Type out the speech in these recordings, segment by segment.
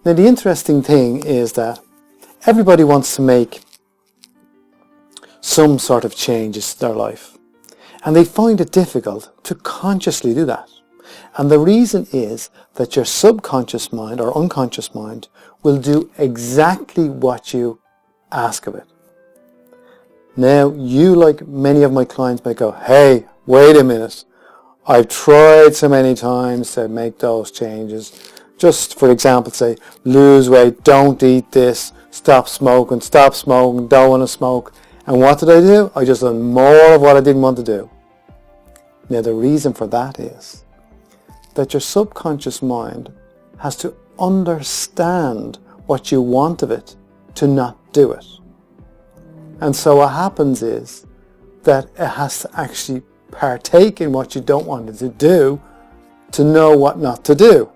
Now the interesting thing is that everybody wants to make some sort of changes to their life, and they find it difficult to consciously do that. And the reason is that your subconscious mind or unconscious mind will do exactly what you ask of it. Now, you, like many of my clients, might go, hey, wait a minute. I've tried so many times to make those changes. Just, for example, say, lose weight, don't eat this, stop smoking, don't want to smoke. And what did I do? I just done more of what I didn't want to do. Now, the reason for that is that your subconscious mind has to understand what you want of it to not do it. And so what happens is that it has to actually partake in what you don't want it to do to know what not to do.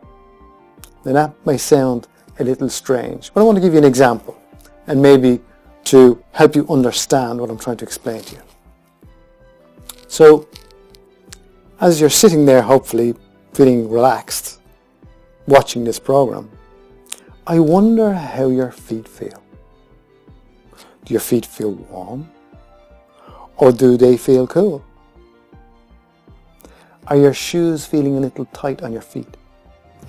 Now that may sound a little strange, but I want to give you an example and maybe to help you understand what I'm trying to explain to you. So as you're sitting there, hopefully feeling relaxed, watching this program, I wonder how your feet feel. Do your feet feel warm? Or do they feel cool? Are your shoes feeling a little tight on your feet?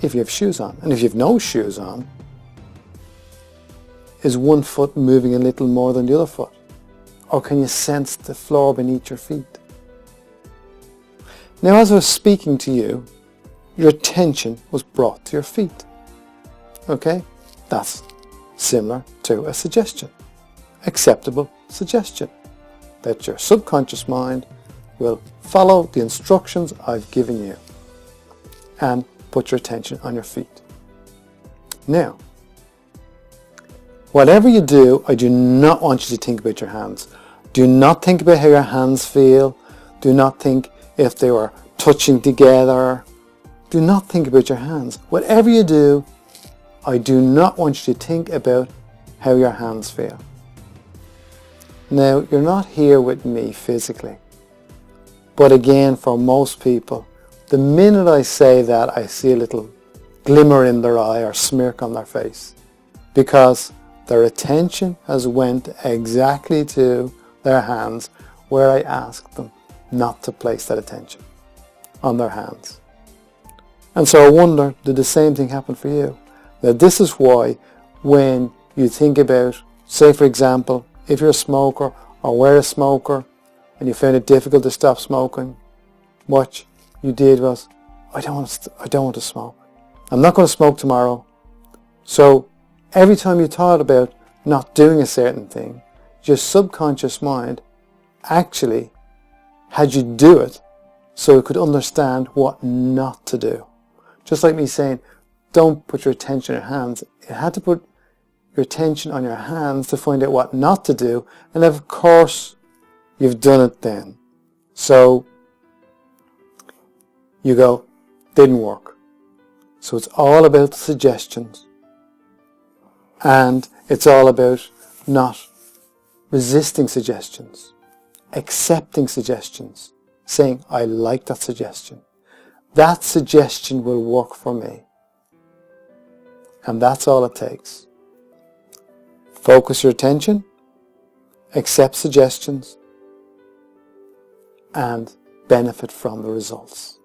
If you have shoes on. And if you have no shoes on, is one foot moving a little more than the other foot? Or can you sense the floor beneath your feet? Now, as I was speaking to you, your attention was brought to your feet. Okay? That's similar to a suggestion. Acceptable suggestion. That your subconscious mind will follow the instructions I've given you and put your attention on your feet. Now, whatever you do, I do not want you to think about your hands. Do not think about how your hands feel. Do not think if they were touching together. Do not think about your hands. Whatever you do, I do not want you to think about how your hands feel. Now, you're not here with me physically. But again, for most people, the minute I say that, I see a little glimmer in their eye or smirk on their face. Because their attention has went exactly to their hands where I asked them not to place that attention on their hands. And so I wonder, did the same thing happen for you? Now this is why when you think about, say for example, if you're a smoker or were a smoker and you found it difficult to stop smoking, what you did was, I don't want to smoke. I'm not going to smoke tomorrow. So every time you thought about not doing a certain thing, your subconscious mind actually had you do it so it could understand what not to do. Just like me saying, don't put your attention on your hands. It had to put your attention on your hands to find out what not to do. And of course, you've done it then. So you go, didn't work. So it's all about the suggestions. And it's all about not resisting suggestions, accepting suggestions, saying, I like that suggestion. That suggestion will work for me. And that's all it takes. Focus your attention, accept suggestions, and benefit from the results.